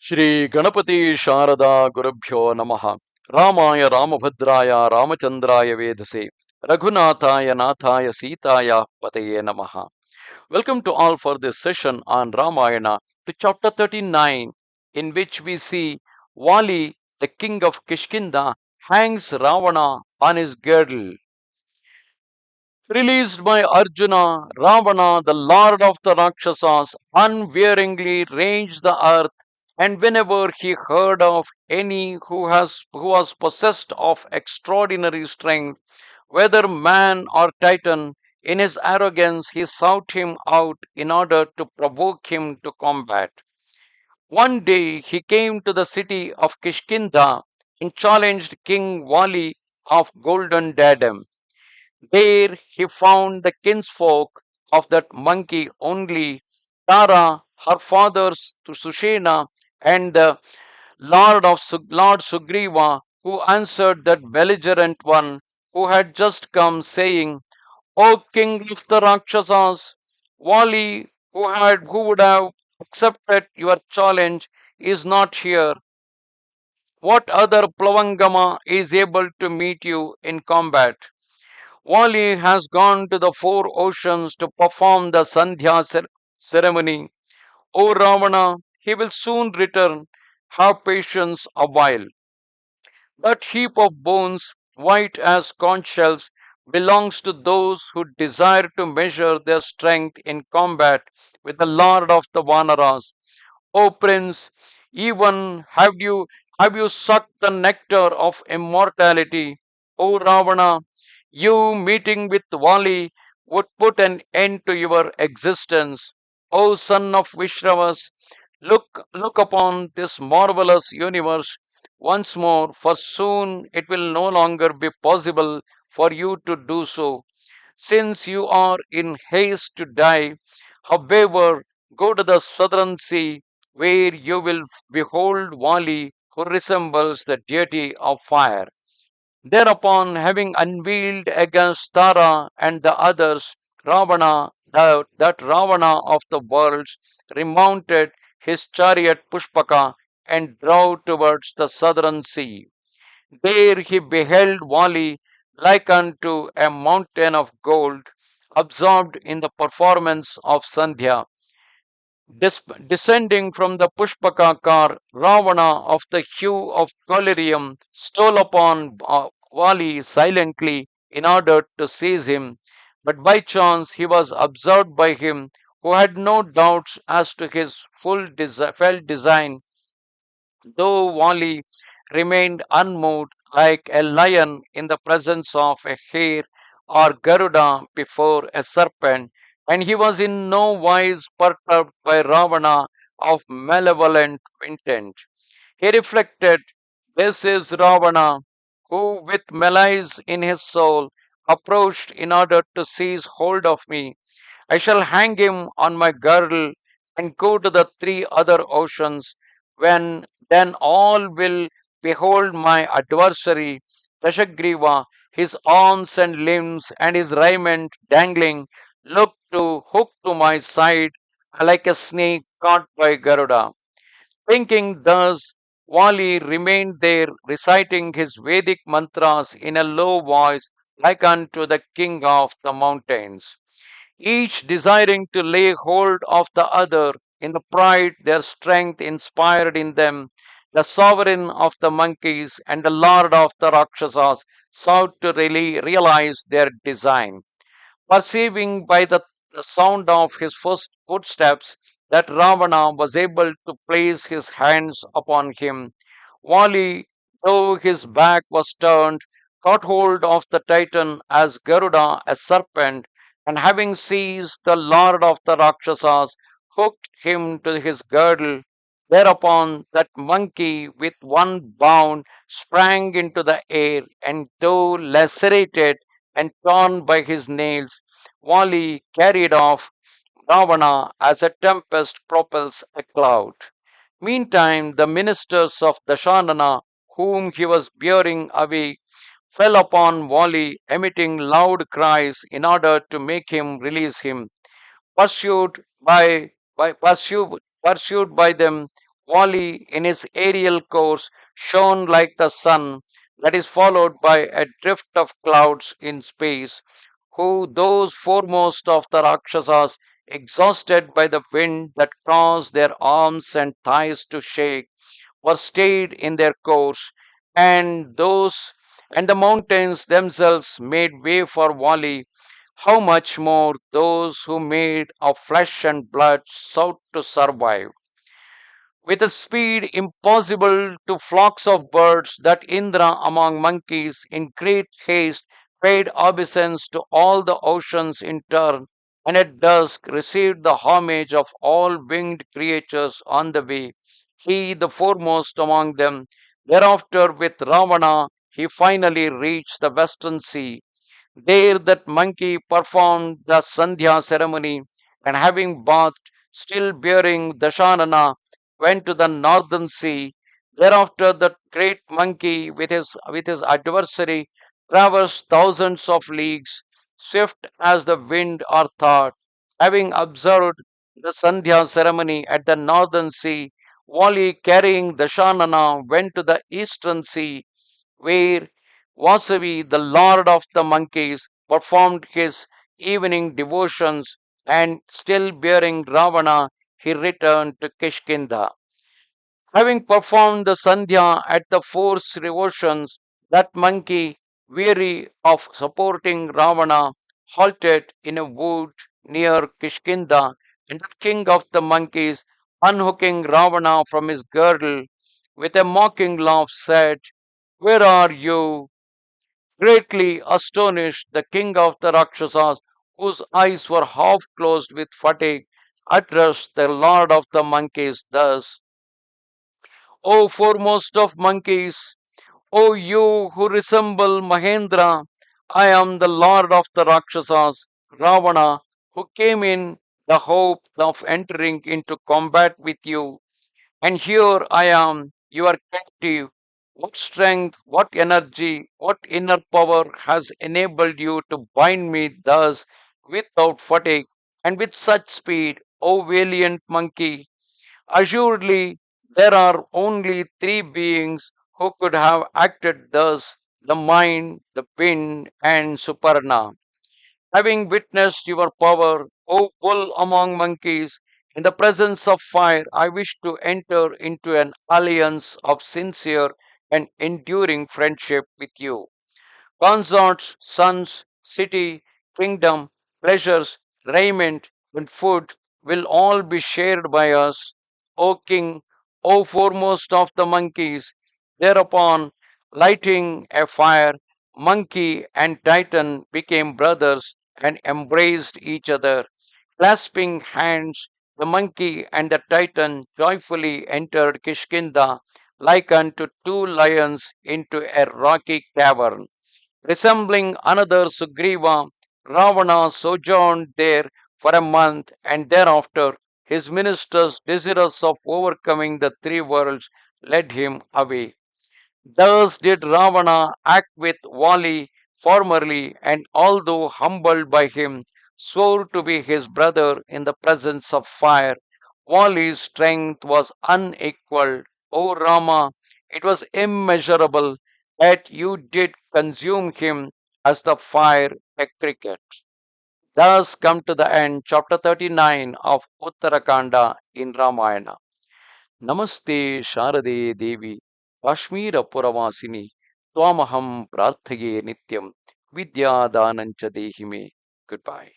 Shri Ganapati Sharada Gurubhyo Namaha Ramaya Ramabhadraya Ramachandraya Vedase Raghunathaya Nathaya Sitaya Pataye Namaha. Welcome to all for this session on Ramayana to chapter 39, in which we see Vali, the king of Kishkindha, hangs Ravana on his girdle. Released by Arjuna, Ravana, the lord of the Rakshasas, unwearingly ranged the earth, and whenever he heard of any who was possessed of extraordinary strength, whether man or Titan, in his arrogance he sought him out in order to provoke him to combat. One day he came to the city of Kishkindha and challenged King Vali of Golden Diadem. There he found the kinsfolk of that monkey only, Tara, her father Sushena, and the Lord Sugriva, who answered that belligerent one who had just come, saying, O king of the Rakshasas, Vali, who would have accepted your challenge, is not here. What other Plavangama is able to meet you in combat? Vali has gone to the four oceans to perform the ceremony. O Ravana, he will soon return. Have patience a while. That heap of bones, white as conch shells, belongs to those who desire to measure their strength in combat with the Lord of the Vanaras. O Prince, even have you sucked the nectar of immortality? O Ravana, you meeting with Vali would put an end to your existence. O son of Vishravas, look upon this marvelous universe once more, for soon it will no longer be possible for you to do so, since you are in haste to die. However, go to the southern sea, where you will behold Vali, who resembles the deity of fire. Thereupon, having unveiled against Tara and the others, that Ravana of the worlds, remounted his chariot Pushpaka and drove towards the southern sea. There he beheld Vali like unto a mountain of gold, absorbed in the performance of Sandhya. Descending from the Pushpaka car, Ravana of the hue of collyrium stole upon Vali silently in order to seize him, but by chance he was observed by him who had no doubts as to his felt design, though Wally remained unmoved like a lion in the presence of a hare or Garuda before a serpent, and he was in no wise perturbed by Ravana of malevolent intent. He reflected, this is Ravana, who with malice in his soul approached in order to seize hold of me. I shall hang him on my girdle and go to the three other oceans, when then all will behold my adversary, Dashagriva, his arms and limbs and his raiment dangling, hook to my side like a snake caught by Garuda. Thinking thus, Vali remained there reciting his Vedic mantras in a low voice like unto the king of the mountains, each desiring to lay hold of the other in the pride their strength inspired in them. The sovereign of the monkeys and the lord of the Rakshasas sought to really realize their design. Perceiving by the sound of his first footsteps that Ravana was able to place his hands upon him, Vali, though his back was turned, caught hold of the Titan as Garuda a serpent, and having seized the lord of the Rakshasas, hooked him to his girdle. Thereupon that monkey with one bound sprang into the air, and though lacerated and torn by his nails, Vali carried off Ravana as a tempest propels a cloud. Meantime, the ministers of Dashanana, whom he was bearing away, fell upon Vali, emitting loud cries in order to make him release him. Pursued by them, Wali, in his aerial course, shone like the sun that is followed by a drift of clouds in space, who those foremost of the Rakshasas, exhausted by the wind that caused their arms and thighs to shake, were stayed in their course, and those and the mountains themselves made way for Wali. How much more those who made of flesh and blood sought to survive with a speed impossible to flocks of birds that Indra among monkeys in great haste paid obeisance to all the oceans in turn, and at dusk received the homage of all winged creatures on the way, he the foremost among them. Thereafter with Ravana he finally reached the western sea. There that monkey performed the Sandhya ceremony, and having bathed, still bearing Dashanana, went to the northern sea. Thereafter that great monkey with his adversary traversed thousands of leagues, swift as the wind or thought. Having observed the Sandhya ceremony at the northern sea, Wali carrying Dashanana went to the eastern sea, where Vasavi, the lord of the monkeys, performed his evening devotions, and still bearing Ravana, he returned to Kishkindha. Having performed the Sandhya at the four devotions, that monkey, weary of supporting Ravana, halted in a wood near Kishkindha, and the king of the monkeys, unhooking Ravana from his girdle, with a mocking laugh said, "Where are you?" Greatly astonished, the king of the Rakshasas, whose eyes were half closed with fatigue, addressed the lord of the monkeys thus: O foremost of monkeys, O you who resemble Mahendra, I am the lord of the Rakshasas, Ravana, who came in the hope of entering into combat with you. And here I am, your captive. What strength, what energy, what inner power has enabled you to bind me thus without fatigue and with such speed, O valiant monkey? Assuredly, there are only three beings who could have acted thus: the mind, the wind, and Suparna. Having witnessed your power, O bull among monkeys, in the presence of fire, I wish to enter into an alliance of sincere and enduring friendship with you. Consorts, sons, city, kingdom, pleasures, raiment, and food will all be shared by us, O king, O foremost of the monkeys. Thereupon, lighting a fire, monkey and titan became brothers and embraced each other. Clasping hands, the monkey and the titan joyfully entered Kishkindha like unto two lions into a rocky cavern. Resembling another Sugriva, Ravana sojourned there for a month, and thereafter his ministers, desirous of overcoming the three worlds, led him away. Thus did Ravana act with Vali formerly, and although humbled by him, swore to be his brother in the presence of fire. Vali's strength was unequaled. O Rama, it was immeasurable, yet you did consume him as the fire a cricket. Thus come to the end, chapter 39 of Uttara Kanda in Ramayana. Namaste Sharade Devi Kashmira Puravasini Twamaham Prarthage Nityam Vidya Danancha Dehime. Goodbye.